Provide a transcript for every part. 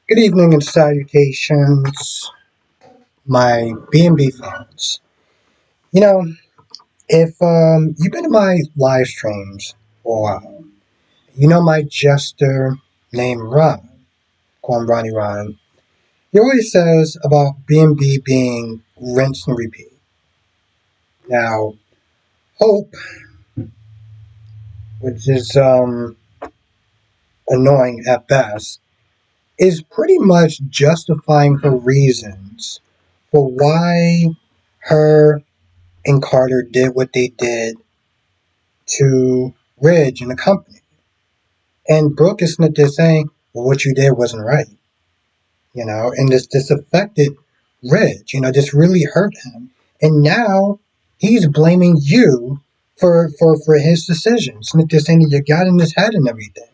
Good evening and salutations, my B&B fans. You know, if you've been to my live streams for a while, you know my jester named Ron, call him Ronnie Ron. He always says about B&B being rinse and repeat. Now, Hope, which is annoying at best, is pretty much justifying her reasons for why her and Carter did what they did to Ridge and the company. And Brooke is not just saying, well, what you did wasn't right, and this affected Ridge, this really hurt him. And now he's blaming you for his decisions. Smith is saying you got in his head and everything.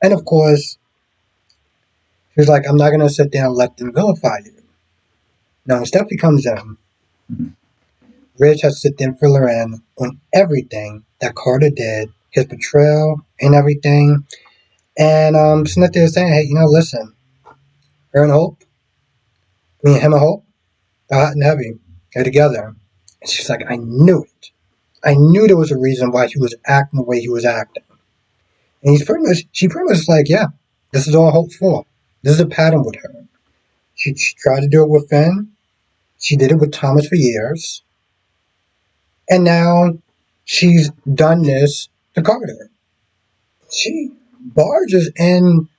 And of course, he's like, I'm not going to sit there and let them vilify you. Now, when Stephanie comes in, Ridge has to sit there and fill her in on everything that Carter did, his betrayal and everything. And Smith is saying, hey, listen, her and Hope, him and Hope, they're hot and heavy. They're together. And she's like, I knew it. I knew there was a reason why he was acting the way he was acting. And she pretty much like, yeah, this is all Hope's fault. This is a pattern with her. She tried to do it with Finn. She did it with Thomas for years. And now she's done this to Carter. She barges in,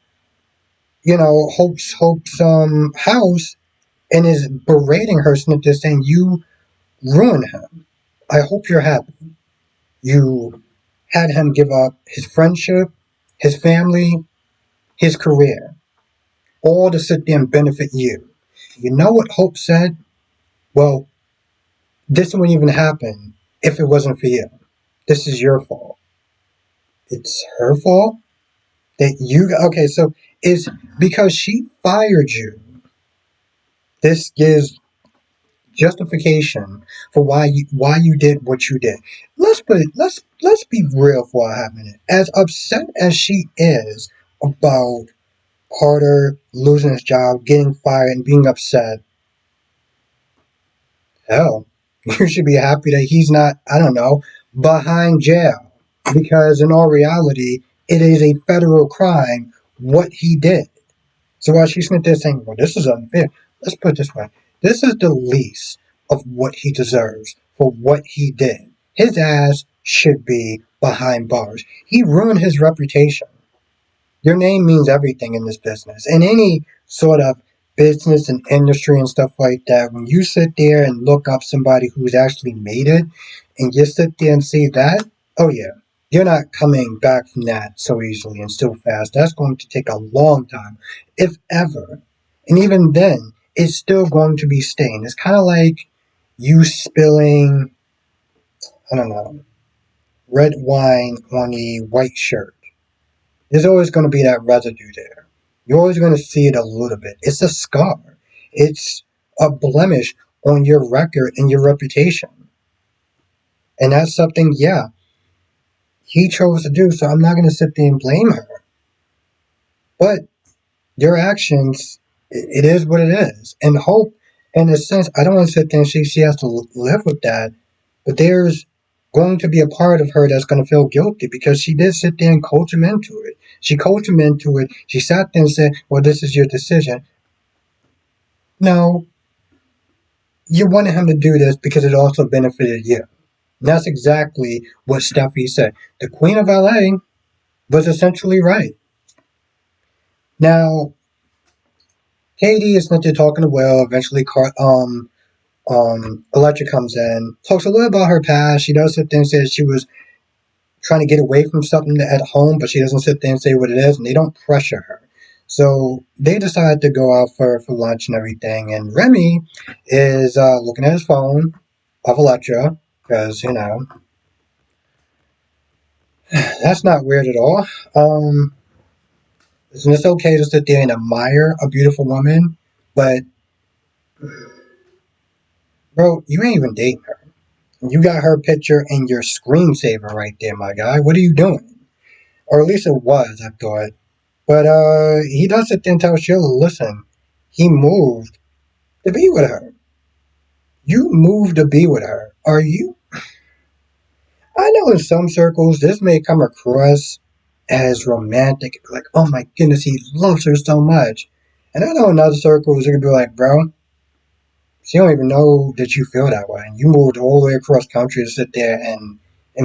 Hope's house and is berating her, just saying, you ruined him. I hope you're happy. You had him give up his friendship, his family, his career, all to sit there and benefit you. You know what Hope said? Well, this wouldn't even happen if it wasn't for you. This is your fault. It's her fault that you. Okay, so it's because she fired you. This gives justification for why you did what you did. Let's be real for a hot minute. As upset as she is about Carter losing his job, getting fired, and being upset, hell, you should be happy that he's not, I don't know, behind jail. Because in all reality, it is a federal crime what he did. So while she's sitting there saying, well, this is unfair, let's put it this way. This is the least of what he deserves for what he did. His ass should be behind bars. He ruined his reputation. Your name means everything in this business. In any sort of business and industry and stuff like that, when you sit there and look up somebody who's actually made it and you sit there and see that, oh yeah, you're not coming back from that so easily and so fast. That's going to take a long time, if ever. And even then, it's still going to be stained. It's kind of like you spilling, I don't know, red wine on a white shirt. There's always going to be that residue there. You're always going to see it a little bit. It's a scar. It's a blemish on your record and your reputation. And that's something, yeah, he chose to do, so I'm not going to sit there and blame her. But your actions, it is what it is. And Hope, in a sense, I don't want to sit there and say she has to live with that, but there's going to be a part of her that's going to feel guilty because she did sit there and coach him into it. She coached him into it. She sat there and said, well, this is your decision. No, you wanted him to do this because it also benefited you. And that's exactly what Steffi said. The Queen of LA was essentially right. Now, Katie is not talking to Will. Eventually, Electra comes in, talks a little about her past. She does sit there and say she was trying to get away from something at home, but she doesn't sit there and say what it is, and they don't pressure her. So they decide to go out for lunch and everything, and Remy is looking at his phone of Electra, because, that's not weird at all. Isn't it okay to sit there and admire a beautiful woman, but, bro, you ain't even dating her. You got her picture in your screensaver right there, my guy. What are you doing? Or at least it was, I thought. But he does sit there and tell Sheila, listen, he moved to be with her. You moved to be with her. Are you? I know in some circles this may come across as romantic, like, oh my goodness, he loves her so much. And I know in other circles it could be like, bro, she don't even know that you feel that way. You moved all the way across country to sit there and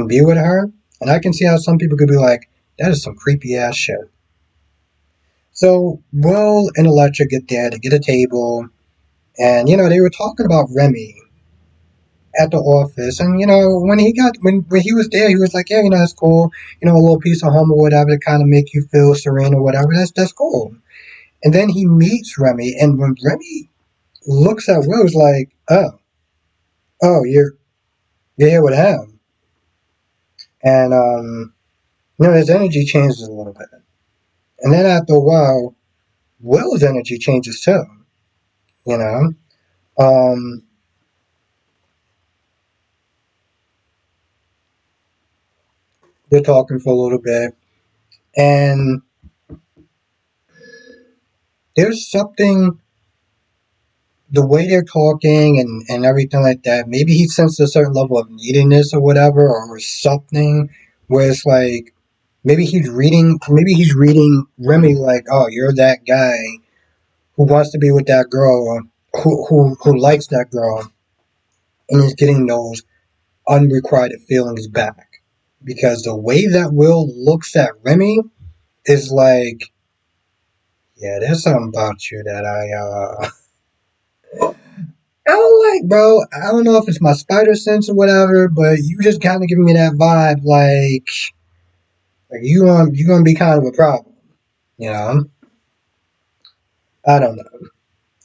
be with her. And I can see how some people could be like, that is some creepy ass shit. So Will and Electra get there to get a table, and they were talking about Remy at the office, and when he was there, he was like, yeah, that's cool, a little piece of home or whatever to kind of make you feel serene or whatever. That's cool. And then he meets Remy, and when Remy looks at Will, it's like, oh, you're here with him, and his energy changes a little bit, and then after a while, Will's energy changes too. You know, um, they're talking for a little bit, and there's something, the way they're talking and everything like that. Maybe he sensed a certain level of neediness or whatever, or something, where it's like maybe he's reading Remy like, oh, you're that guy who wants to be with that girl, who likes that girl, and is getting those unrequited feelings back. Because the way that Will looks at Remy is like, yeah, there's something about you that I don't like, bro. I don't know if it's my spider sense or whatever, but you just kind of giving me that vibe, like you gonna be kind of a problem, you know? I don't know.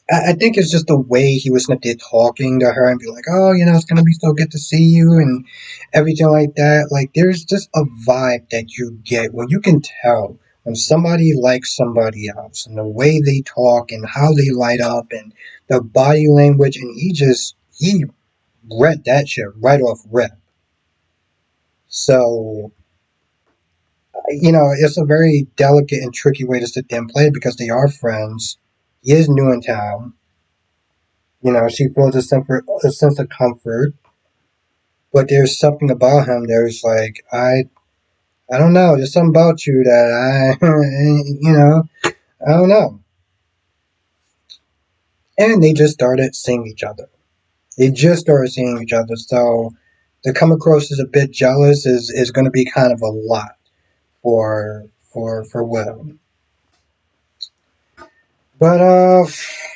I think it's just the way he was sitting there talking to her and be like, oh, it's gonna be so good to see you and everything like that. Like, there's just a vibe that you get when you can tell when somebody likes somebody else and the way they talk and how they light up and the body language, and he read that shit right off rip. So, it's a very delicate and tricky way to sit there and play because they are friends. He is new in town. She feels a sense of comfort, but there's something about him. There's like, I don't know. There's something about you that I don't know. And they just started seeing each other. They just started seeing each other. So to come across as a bit jealous is going to be kind of a lot for Will. But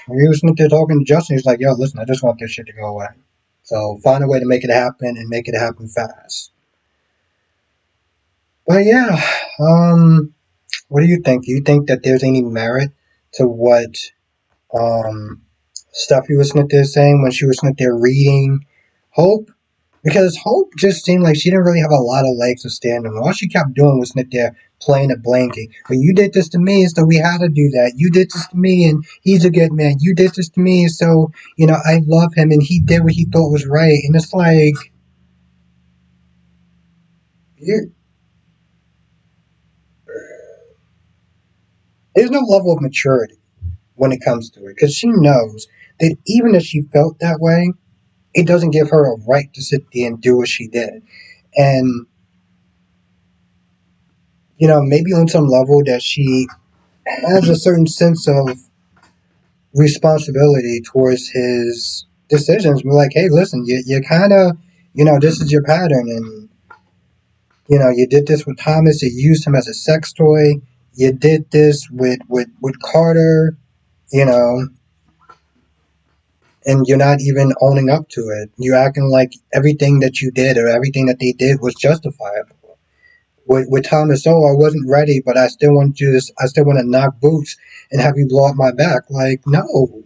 he was there talking to Justin. He's like, "Yo, listen, I just want this shit to go away. So find a way to make it happen and make it happen fast." But yeah, what do you think? Do you think that there's any merit to what um stuff he was there saying when she was there reading Hope? Because Hope just seemed like she didn't really have a lot of legs to stand on. All she kept doing was sit there playing a blanket. But you did this to me, so we had to do that. You did this to me, and he's a good man. You did this to me, so I love him, and he did what he thought was right. And it's like, you there's no level of maturity when it comes to it, because she knows that even if she felt that way, it doesn't give her a right to sit there and do what she did. And maybe on some level that she has a certain sense of responsibility towards his decisions. We're like, hey, listen, you kind of, this is your pattern, and you did this with Thomas. You used him as a sex toy. You did this with Carter, you know, and you're not even owning up to it. You're acting like everything that you did or everything that they did was justifiable. With Thomas, oh, I wasn't ready, but I still want to do this. I still want to knock boots and have you blow up my back. Like, no,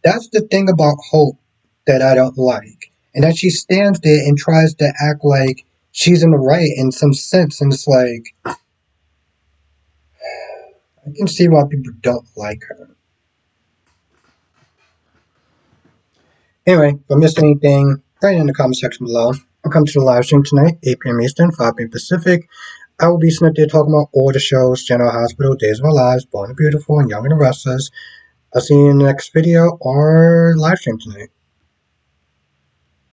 that's the thing about Hope that I don't like. And that she stands there and tries to act like she's in the right in some sense. And it's like, I can see why people don't like her. Anyway, if I missed anything, write it in the comment section below. I'll come to the live stream tonight, 8 p.m. Eastern, 5 p.m. Pacific. I will be sitting up there talking about all the shows: General Hospital, Days of Our Lives, Born and Beautiful, and Young and the Restless. I'll see you in the next video or live stream tonight.